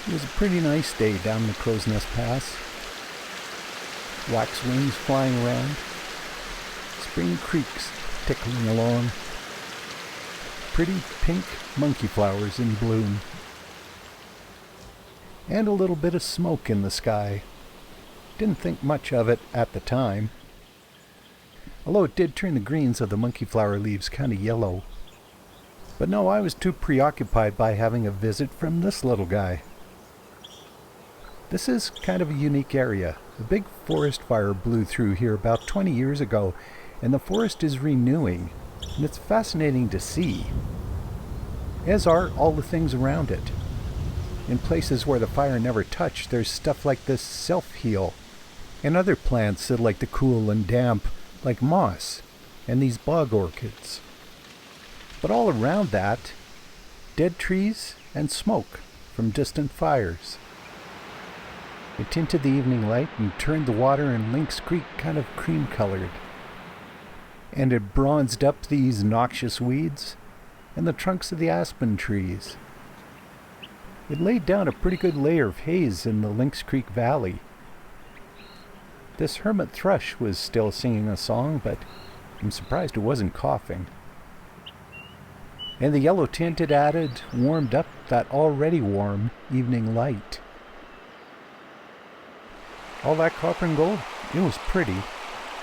It was a pretty nice day down the Crowsnest Pass. Waxwings flying around, spring creeks tickling along, pretty pink monkey flowers in bloom, and a little bit of smoke in the sky. Didn't think much of it at the time, although it did turn the greens of the monkey flower leaves kind of yellow. But no, I was too preoccupied by having a visit from this little guy. This is kind of a unique area. A big forest fire blew through here about 20 years ago, and the forest is renewing, and it's fascinating to see, as are all the things around it. In places where the fire never touched, there's stuff like this self-heal, and other plants that like to cool and damp, like moss, and these bog orchids. But all around that, dead trees and smoke from distant fires. It tinted the evening light and turned the water in Lynx Creek kind of cream-colored. And it bronzed up these noxious weeds and the trunks of the aspen trees. It laid down a pretty good layer of haze in the Lynx Creek Valley. This hermit thrush was still singing a song, but I'm surprised it wasn't coughing. And the yellow tint it added warmed up that already warm evening light. All that copper and gold, it was pretty,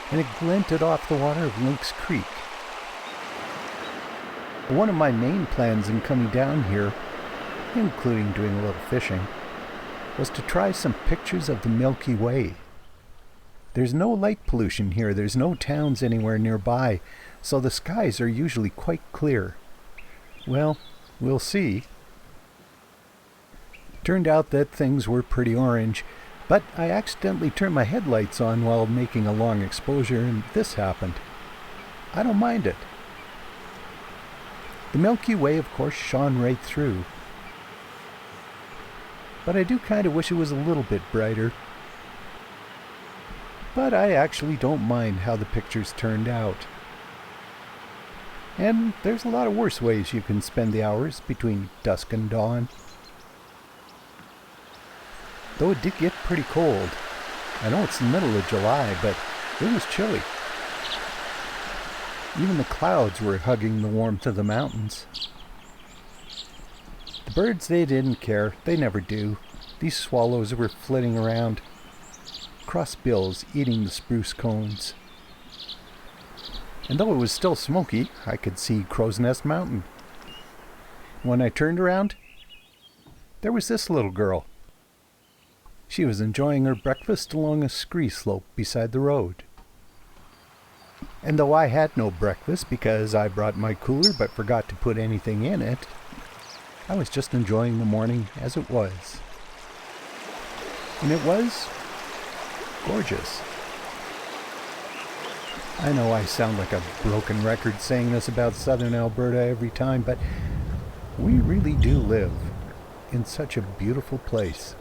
and it glinted off the water of Lynx Creek. One of my main plans in coming down here, including doing a little fishing, was to try some pictures of the Milky Way. There's no light pollution here, there's no towns anywhere nearby, so the skies are usually quite clear. Well, we'll see. Turned out that things were pretty orange, but I accidentally turned my headlights on while making a long exposure, and this happened. I don't mind it. The Milky Way, of course, shone right through. But I do kind of wish it was a little bit brighter. But I actually don't mind how the pictures turned out. And there's a lot of worse ways you can spend the hours between dusk and dawn. Though it did get pretty cold. I know it's the middle of July, but it was chilly. Even the clouds were hugging the warmth of the mountains. The birds, they didn't care. They never do. These swallows were flitting around, crossbills eating the spruce cones. And though it was still smoky, I could see Crowsnest Mountain. When I turned around, there was this little girl. She was enjoying her breakfast along a scree slope beside the road. And though I had no breakfast because I brought my cooler but forgot to put anything in it, I was just enjoying the morning as it was. And it was gorgeous. I know I sound like a broken record saying this about southern Alberta every time, but we really do live in such a beautiful place.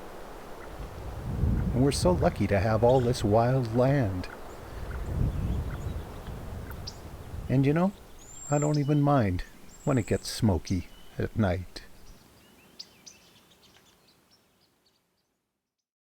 And we're so lucky to have all this wild land. And you know, I don't even mind when it gets smoky at night.